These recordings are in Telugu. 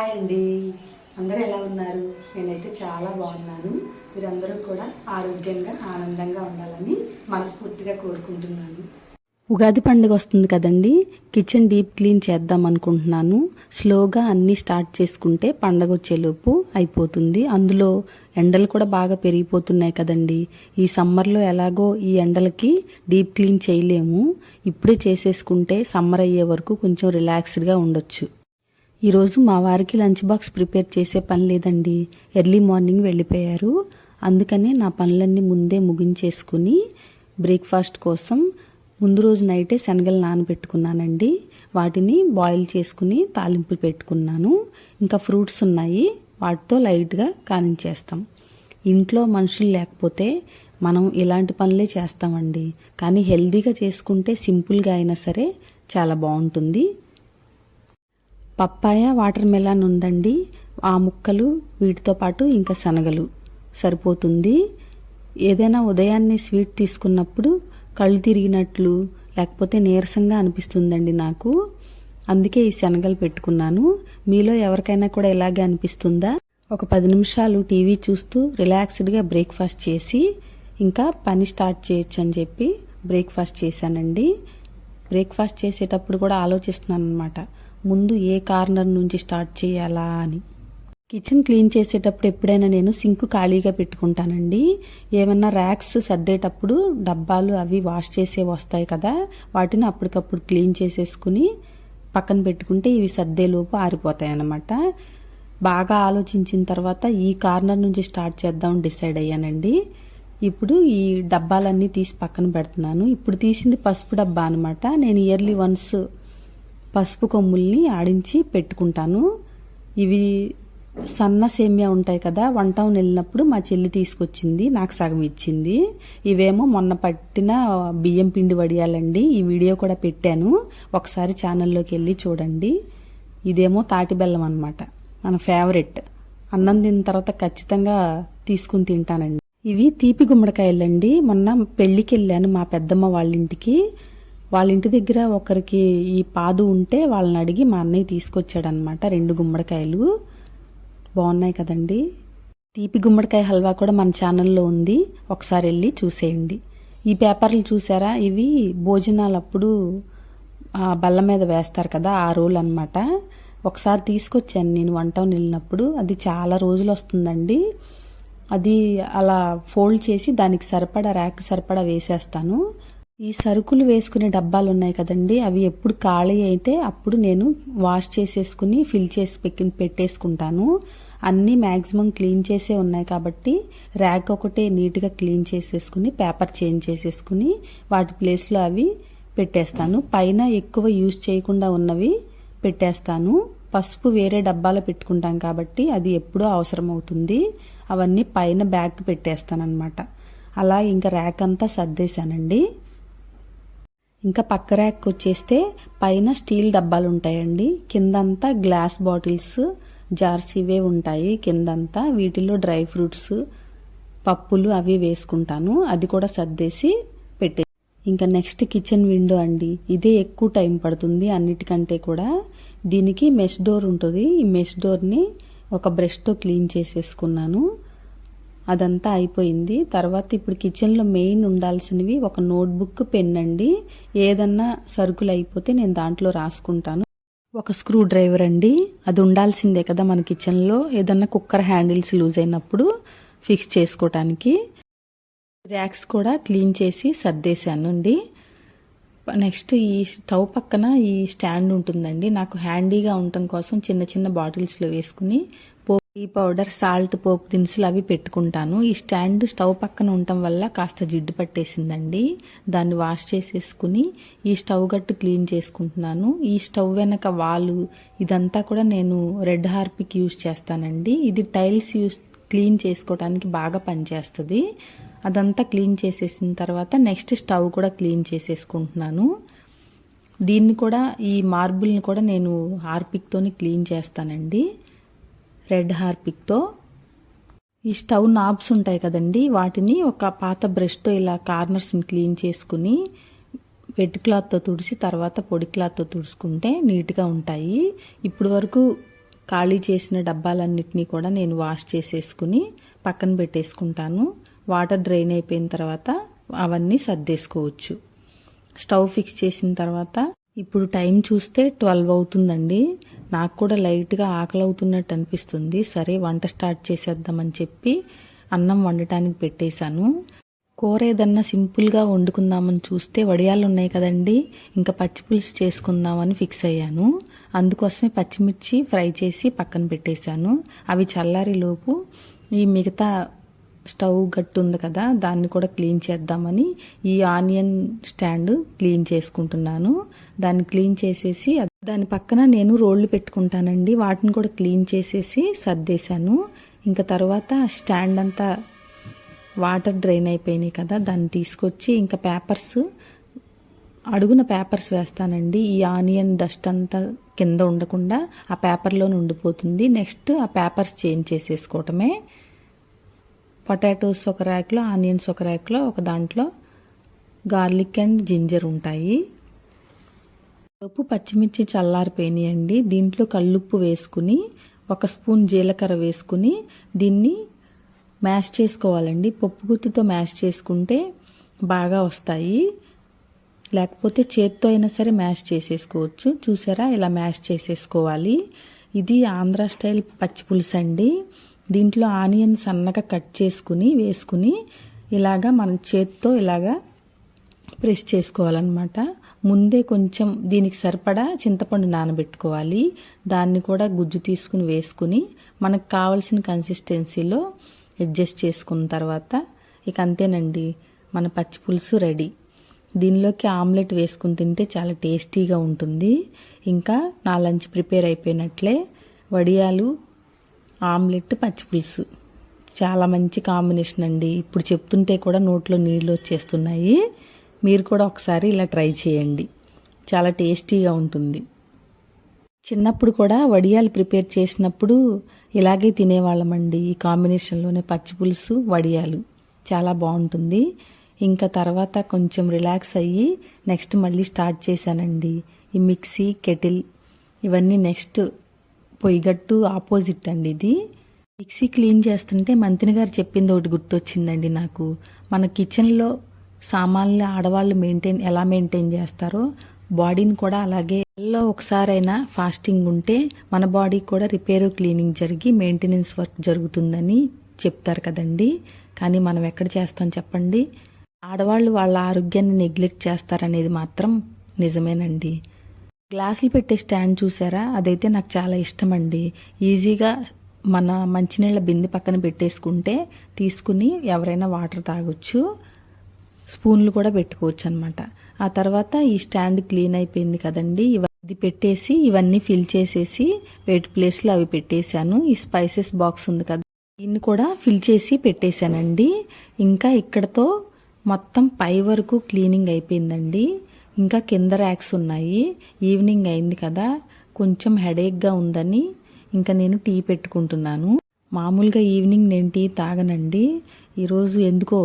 హాయ్ అండి, అందరూ ఎలా ఉన్నారు? నేనైతే చాలా బాగున్నాను. మీరందరూ కూడా ఆరోగ్యంగా ఆనందంగా ఉండాలని మనస్ఫూర్తిగా కోరుకుంటున్నాను. ఉగాది పండుగ వస్తుంది కదండి. కిచెన్ డీప్ క్లీన్ చేద్దాం అనుకుంటున్నాను. స్లోగా అన్నీ స్టార్ట్ చేసుకుంటే పండగ వచ్చేలోపు అయిపోతుంది. అందులో ఎండలు కూడా బాగా పెరిగిపోతున్నాయి కదండి. ఈ సమ్మర్లో ఎలాగో ఈ ఎండలకి డీప్ క్లీన్ చేయలేము. ఇప్పుడే చేసేసుకుంటే సమ్మర్ అయ్యే వరకు కొంచెం రిలాక్స్డ్గా ఉండొచ్చు. ఈరోజు మా వారికి లంచ్ బాక్స్ ప్రిపేర్ చేసే పని లేదండి. ఎర్లీ మార్నింగ్ వెళ్ళిపోయారు. అందుకనే నా పనులన్నీ ముందే ముగించేసుకుని బ్రేక్ఫాస్ట్ కోసం ముందు రోజు నైటే శనగలు నానబెట్టుకున్నానండి. వాటిని బాయిల్ చేసుకుని తాలింపు పెట్టుకున్నాను. ఇంకా ఫ్రూట్స్ ఉన్నాయి, వాటితో లైట్గా కానించేస్తాం. ఇంట్లో మనుషులు లేకపోతే మనం ఇలాంటి పనులే చేస్తామండి. కానీ హెల్తీగా చేసుకుంటే సింపుల్గా అయినా సరే చాలా బాగుంటుంది. పప్పాయ, వాటర్ మెలాన్ ఉందండి. ఆ ముక్కలు వీటితో పాటు ఇంకా శనగలు సరిపోతుంది. ఏదైనా ఉదయాన్నే స్వీట్ తీసుకున్నప్పుడు కళ్ళు తిరిగినట్లు లేకపోతే నీరసంగా అనిపిస్తుందండి నాకు. అందుకే ఈ శనగలు పెట్టుకున్నాను. మీలో ఎవరికైనా కూడా ఇలాగే అనిపిస్తుందా? ఒక 10 నిమిషాలు టీవీ చూస్తూ రిలాక్స్డ్గా బ్రేక్ఫాస్ట్ చేసి ఇంకా పని స్టార్ట్ చేయొచ్చు అని చెప్పి బ్రేక్ఫాస్ట్ చేశానండి. బ్రేక్ఫాస్ట్ చేసేటప్పుడు కూడా ఆలోచిస్తున్నాను అనమాట, ముందు ఏ కార్నర్ నుంచి స్టార్ట్ చేయాలా అని. కిచెన్ క్లీన్ చేసేటప్పుడు ఎప్పుడైనా నేను సింక్ ఖాళీగా పెట్టుకుంటానండి. ఏమన్నా ర్యాక్స్ సర్దేటప్పుడు డబ్బాలు అవి వాష్ చేసే వస్తాయి కదా, వాటిని అప్పటికప్పుడు క్లీన్ చేసేసుకుని పక్కన పెట్టుకుంటే ఇవి సర్దేలోపు ఆరిపోతాయి అన్నమాట. బాగా ఆలోచించిన తర్వాత ఈ కార్నర్ నుంచి స్టార్ట్ చేద్దాం డిసైడ్ అయ్యానండి. ఇప్పుడు ఈ డబ్బాలన్నీ తీసి పక్కన పెడుతున్నాను. ఇప్పుడు తీసింది పసుపు డబ్బా అనమాట. నేను ఇయర్లీ వన్స్ పసుపు కొమ్ముల్ని ఆడించి పెట్టుకుంటాను. ఇవి సన్న సేమియా ఉంటాయి కదా, వన్ టౌన్ వెళ్ళినప్పుడు మా చెల్లి తీసుకొచ్చింది, నాకు సగం ఇచ్చింది. ఇవేమో మొన్న పట్టిన బియ్యం పిండి వడియాలండి. ఈ వీడియో కూడా పెట్టాను, ఒకసారి ఛానల్లోకి వెళ్ళి చూడండి. ఇదేమో తాటి బెల్లం అనమాట, మన ఫేవరెట్. అన్నం తిన్న తర్వాత ఖచ్చితంగా తీసుకుని తింటానండి. ఇవి తీపి గుమ్మడికాయలండి. మొన్న పెళ్లికి వెళ్ళాను మా పెద్దమ్మ వాళ్ళ ఇంటికి. వాళ్ళ ఇంటి దగ్గర ఒకరికి ఈ పాదు ఉంటే వాళ్ళని అడిగి మా అన్నయ్య తీసుకొచ్చాడనమాట 2 గుమ్మడికాయలు. బాగున్నాయి కదండి. తీపి గుమ్మడికాయ హల్వా కూడా మన ఛానల్లో ఉంది, ఒకసారి వెళ్ళి చూసేయండి. ఈ పేపర్లు చూసారా, ఇవి భోజనాలప్పుడు బల్ల మీద వేస్తారు కదా, ఆ రోల్ అనమాట. ఒకసారి తీసుకొచ్చాను నేను వన్ టౌన్ వెళ్ళినప్పుడు. అది చాలా రోజులు వస్తుందండి. అది అలా ఫోల్డ్ చేసి దానికి సరిపడా ర్యాక్ సరిపడా వేసేస్తాను. ఈ సరుకులు వేసుకునే డబ్బాలు ఉన్నాయి కదండి, అవి ఎప్పుడు ఖాళీ అయితే అప్పుడు నేను వాష్ చేసేసుకుని ఫిల్ చేసి పెట్టేసుకుంటాను. అన్నీ మ్యాక్సిమం క్లీన్ చేసే ఉన్నాయి కాబట్టి ర్యాక్ ఒకటే నీట్గా క్లీన్ చేసేసుకుని పేపర్ చేంజ్ చేసేసుకుని వాటి ప్లేస్లో అవి పెట్టేస్తాను. పైన ఎక్కువ యూజ్ చేయకుండా ఉన్నవి పెట్టేస్తాను. పసుపు వేరే డబ్బాలో పెట్టుకుంటాం కాబట్టి అది ఎప్పుడూ అవసరం అవుతుంది. అవన్నీ పైన బ్యాగ్ పెట్టేస్తాను అనమాట. అలా ఇంకా ర్యాక్ అంతా సర్దేశానండి. ఇంకా పక్క ర్యాక్ వచ్చేస్తే పైన స్టీల్ డబ్బాలు ఉంటాయండి, కిందంతా గ్లాస్ బాటిల్స్, జార్స్ ఇవే ఉంటాయి కిందంతా. వీటిలో డ్రై ఫ్రూట్స్, పప్పులు అవి వేసుకుంటాను. అది కూడా సర్దేసి పెట్టే. ఇంకా నెక్స్ట్ కిచెన్ విండో అండి. ఇదే ఎక్కువ టైం పడుతుంది అన్నిటికంటే కూడా. దీనికి మెష్ డోర్ ఉంటుంది. ఈ మెష్ డోర్ని ఒక బ్రష్తో క్లీన్ చేసేసుకున్నాను. అదంతా అయిపోయింది. తర్వాత ఇప్పుడు కిచెన్లో మెయిన్ ఉండాల్సినవి ఒక నోట్బుక్, పెన్ అండి. ఏదన్నా సరుకులు అయిపోతే నేను దాంట్లో రాసుకుంటాను. ఒక స్క్రూ డ్రైవర్ అండి, అది ఉండాల్సిందే కదా మన కిచెన్లో. ఏదన్నా కుక్కర్ హ్యాండిల్స్ లూజ్ అయినప్పుడు ఫిక్స్ చేసుకోవటానికి. ర్యాక్స్ కూడా క్లీన్ చేసి సర్దేశాను అండి. నెక్స్ట్ ఈ స్టవ్ పక్కన ఈ స్టాండ్ ఉంటుందండి. నాకు హ్యాండీగా ఉండటం కోసం చిన్న చిన్న బాటిల్స్లో వేసుకుని టీ పౌడర్, సాల్ట్, పోపు దినుసులు అవి పెట్టుకుంటాను. ఈ స్టాండ్ స్టవ్ పక్కన ఉండటం వల్ల కాస్త జిడ్డు పట్టేసిందండి. దాన్ని వాష్ చేసేసుకుని ఈ స్టవ్ గట్టు క్లీన్ చేసుకుంటున్నాను. ఈ స్టవ్ వెనక వాలు ఇదంతా కూడా నేను రెడ్ హార్పిక్ యూజ్ చేస్తానండి. ఇది టైల్స్ క్లీన్ చేసుకోవడానికి బాగా పనిచేస్తుంది. అదంతా క్లీన్ చేసేసిన తర్వాత నెక్స్ట్ స్టవ్ కూడా క్లీన్ చేసేసుకుంటున్నాను. దీన్ని కూడా, ఈ మార్బుల్ని కూడా నేను హార్పిక్తోని క్లీన్ చేస్తానండి, రెడ్ హార్పిక్తో. ఈ స్టవ్ నాబ్స్ ఉంటాయి కదండి, వాటిని ఒక పాత బ్రష్తో ఇలా కార్నర్స్ని క్లీన్ చేసుకుని వెట్ క్లాత్తో తుడిసి తర్వాత పొడి క్లాత్తో తుడుచుకుంటే నీట్గా ఉంటాయి. ఇప్పుడు వరకు ఖాళీ చేసిన డబ్బాలన్నిటినీ కూడా నేను వాష్ చేసేసుకుని పక్కన పెట్టేసుకుంటాను. వాటర్ డ్రైన్ అయిపోయిన తర్వాత అవన్నీ సర్దేసుకోవచ్చు. స్టవ్ ఫిక్స్ చేసిన తర్వాత ఇప్పుడు టైం చూస్తే 12 అవుతుందండి. నాకు కూడా లైట్గా ఆకలి అవుతున్నట్టు అనిపిస్తుంది. సరే వంట స్టార్ట్ చేసేద్దామని చెప్పి అన్నం వండటానికి పెట్టేశాను. కూర ఏదన్నా సింపుల్గా వండుకుందామని చూస్తే వడియాలు ఉన్నాయి కదండి, ఇంకా పచ్చిపులుసు చేసుకుందామని ఫిక్స్ అయ్యాను. అందుకోసమే పచ్చిమిర్చి ఫ్రై చేసి పక్కన పెట్టేశాను. అవి చల్లారేలోపు ఈ మిగతా స్టవ్ గట్టు ఉంది కదా, దాన్ని కూడా క్లీన్ చేద్దామని ఈ ఆనియన్ స్టాండ్ క్లీన్ చేసుకుంటున్నాను. దాన్ని క్లీన్ చేసేసి దాని పక్కన నేను రోళ్ళు పెట్టుకుంటానండి, వాటిని కూడా క్లీన్ చేసేసి సర్దేశాను. ఇంకా తర్వాత స్టాండ్ అంతా వాటర్ డ్రైన్ అయిపోయినాయి కదా, దాన్ని తీసుకొచ్చి ఇంకా అడుగున పేపర్స్ వేస్తానండి. ఈ ఆనియన్ డస్ట్ అంతా కింద ఉండకుండా ఆ పేపర్లోనే ఉండిపోతుంది. నెక్స్ట్ ఆ పేపర్స్ చేంజ్ చేసేసుకోవటమే. పొటాటోస్ ఒక ర్యాక్లో, ఆనియన్స్ ఒక ర్యాక్లో, ఒక దాంట్లో గార్లిక్ అండ్ జింజర్ ఉంటాయి. లోపు పచ్చిమిర్చి చల్లారిపోయినాయండి. దీంట్లో కల్లుప్పు వేసుకుని 1 స్పూన్ జీలకర్ర వేసుకుని దీన్ని మ్యాష్ చేసుకోవాలండి. పప్పు గుత్తితో మ్యాష్ చేసుకుంటే బాగా వస్తాయి, లేకపోతే చేత్తో అయినా సరే మ్యాష్ చేసేసుకోవచ్చు. చూసారా, ఇలా మ్యాష్ చేసేసుకోవాలి. ఇది ఆంధ్ర స్టైల్ పచ్చిపులుసు అండి. దీంట్లో ఆనియన్ సన్నగా కట్ చేసుకుని వేసుకుని ఇలాగా మన చేత్తో ఇలాగా ప్రెస్ చేసుకోవాలన్నమాట. ముందే కొంచెం దీనికి సరిపడా చింతపండు నానబెట్టుకోవాలి. దాన్ని కూడా గుజ్జు తీసుకుని వేసుకుని మనకు కావలసిన కన్సిస్టెన్సీలో అడ్జస్ట్ చేసుకున్న తర్వాత ఇక అంతేనండి, మన పచ్చిపులుసు రెడీ. దీనిలోకి ఆమ్లెట్ వేసుకుని తింటే చాలా టేస్టీగా ఉంటుంది. ఇంకా నా లంచ్ ప్రిపేర్ అయిపోయినట్లే. వడియాలు, ఆమ్లెట్, పచ్చిపులుసు చాలా మంచి కాంబినేషన్ అండి. ఇప్పుడు చెప్తుంటే కూడా నోట్లో నీళ్ళు వచ్చేస్తున్నాయి. మీరు కూడా ఒకసారి ఇలా ట్రై చేయండి, చాలా టేస్టీగా ఉంటుంది. చిన్నప్పుడు కూడా వడియాలు ప్రిపేర్ చేసినప్పుడు ఇలాగే తినేవాళ్ళమండి. ఈ కాంబినేషన్లోనే పచ్చిపులుసు, వడియాలు చాలా బాగుంటుంది. ఇంకా తర్వాత కొంచెం రిలాక్స్ అయ్యి నెక్స్ట్ మళ్ళీ స్టార్ట్ చేశానండి. ఈ మిక్సీ, కెటిల్ ఇవన్నీ నెక్స్ట్ పొయ్యిగట్టు ఆపోజిట్ అండి. ఇది మిక్సీ క్లీన్ చేస్తుంటే మంతిని గారు చెప్పింది ఒకటి గుర్తొచ్చిందండి నాకు. మన కిచెన్లో సామాన్లు ఆడవాళ్ళు ఎలా మెయింటైన్ చేస్తారో బాడీని కూడా అలాగే నెలలో ఒకసారైనా ఫాస్టింగ్ ఉంటే మన బాడీ కూడా రిపేర్, క్లీనింగ్ జరిగి మెయింటెనెన్స్ వర్క్ జరుగుతుందని చెప్తారు కదండి. కానీ మనం ఎక్కడ చేస్తాం చెప్పండి? ఆడవాళ్ళు వాళ్ళ ఆరోగ్యాన్ని నెగ్లెక్ట్ చేస్తారనేది మాత్రం నిజమేనండి. గ్లాసులు పెట్టే స్టాండ్ చూసారా, అదైతే నాకు చాలా ఇష్టం అండి. ఈజీగా మన మంచినీళ్ళ బిందె పక్కన పెట్టేసుకుంటే తీసుకుని ఎవరైనా వాటర్ తాగొచ్చు. స్పూన్లు కూడా పెట్టుకోవచ్చు అనమాట. ఆ తర్వాత ఈ స్టాండ్ క్లీన్ అయిపోయింది కదండి, ఇది పెట్టేసి ఇవన్నీ ఫిల్ చేసేసి వెయిట్ ప్లేస్లో అవి పెట్టేశాను. ఈ స్పైసెస్ బాక్స్ ఉంది కదా, దీన్ని కూడా ఫిల్ చేసి పెట్టేశానండి. ఇంకా ఇక్కడతో మొత్తం పై వరకు క్లీనింగ్ అయిపోయిందండి. ఇంకా కింద ర్యాక్స్ ఉన్నాయి. ఈవినింగ్ అయింది కదా, కొంచెం హెడేక్గా ఉందని ఇంకా నేను టీ పెట్టుకుంటున్నాను. మామూలుగా ఈవినింగ్ నేను టీ తాగనండి. ఈరోజు ఎందుకో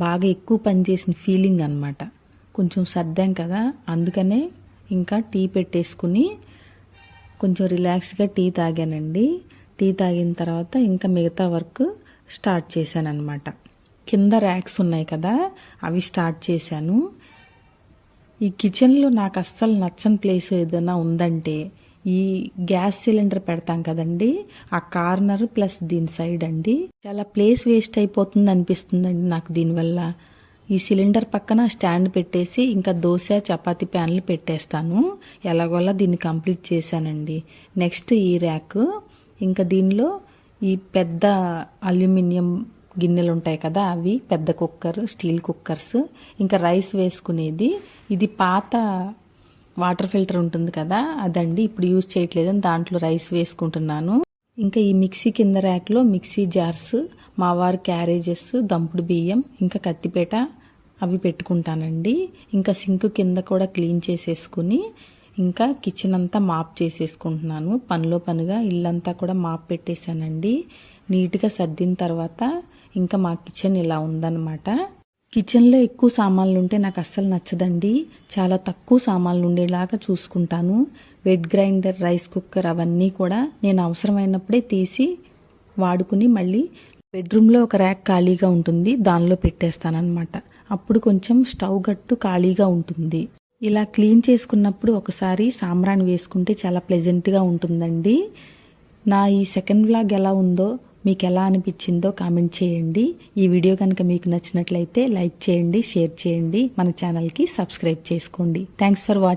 బాగా ఎక్కువ పనిచేసిన ఫీలింగ్ అనమాట. కొంచెం సర్దాం కదా, అందుకనే ఇంకా టీ పెట్టేసుకుని కొంచెం రిలాక్స్గా టీ తాగానండి. టీ తాగిన తర్వాత ఇంకా మిగతా వర్క్ స్టార్ట్ చేశాను అనమాట. కింద ర్యాక్స్ ఉన్నాయి కదా, అవి స్టార్ట్ చేశాను. ఈ కిచెన్లో నాకు అస్సలు నచ్చని ప్లేస్ ఏదైనా ఉందంటే ఈ గ్యాస్ సిలిండర్ పెడతాం కదండి, ఆ కార్నర్ ప్లస్ దీని సైడ్ అండి. చాలా ప్లేస్ వేస్ట్ అయిపోతుంది అనిపిస్తుందండి నాకు దీనివల్ల. ఈ సిలిండర్ పక్కన స్టాండ్ పెట్టేసి ఇంకా దోశ, చపాతీ ప్యాన్లు పెట్టేస్తాను. ఎలాగోలా దీన్ని కంప్లీట్ చేశానండి. నెక్స్ట్ ఈ ర్యాక్, ఇంకా దీనిలో ఈ పెద్ద అల్యూమినియం గిన్నెలు ఉంటాయి కదా, అవి పెద్ద కుక్కర్, స్టీల్ కుక్కర్స్, ఇంకా రైస్ వేసుకునేది. ఇది పాత వాటర్ ఫిల్టర్ ఉంటుంది కదా, అదండి. ఇప్పుడు యూజ్ చేయట్లేదని దాంట్లో రైస్ వేసుకుంటున్నాను. ఇంకా ఈ మిక్సీ కింద ర్యాక్లో మిక్సీ జార్స్, మా వారి క్యారేజెస్, దంపుడు బియ్యం, ఇంకా కత్తిపేట అవి పెట్టుకుంటానండి. ఇంకా సింక్ కింద కూడా క్లీన్ చేసేసుకుని ఇంకా కిచెన్ అంతా మాప్ చేసేసుకుంటున్నాను. పనిలో పనిగా ఇల్లంతా కూడా మాప్ పెట్టేశానండి. నీట్గా సర్దిన తర్వాత ఇంకా మా కిచెన్ ఇలా ఉందన్నమాట. కిచెన్లో ఎక్కువ సామాన్లు ఉంటే నాకు అస్సలు నచ్చదండి. చాలా తక్కువ సామాన్లు ఉండేలాగా చూసుకుంటాను. వెట్ గ్రైండర్, రైస్ కుక్కర్ అవన్నీ కూడా నేను అవసరమైనప్పుడే తీసి వాడుకుని మళ్ళీ బెడ్రూమ్లో ఒక ర్యాక్ ఖాళీగా ఉంటుంది, దానిలో పెట్టేస్తానన్నమాట. అప్పుడు కొంచెం స్టవ్ గట్టు ఖాళీగా ఉంటుంది. ఇలా క్లీన్ చేసుకున్నప్పుడు ఒకసారి సాంబ్రాణి వేసుకుంటే చాలా ప్లెజెంట్గా ఉంటుందండి. నా ఈ సెకండ్ వ్లాగ్ ఎలా ఉందో, మీకు ఎలా అనిపించిందో కామెంట్ చేయండి. ఈ వీడియో కనుక మీకు నచ్చినట్లయితే లైక్ చేయండి, షేర్ చేయండి, మన ఛానల్కి సబ్స్క్రైబ్ చేసుకోండి. Thanks for watching.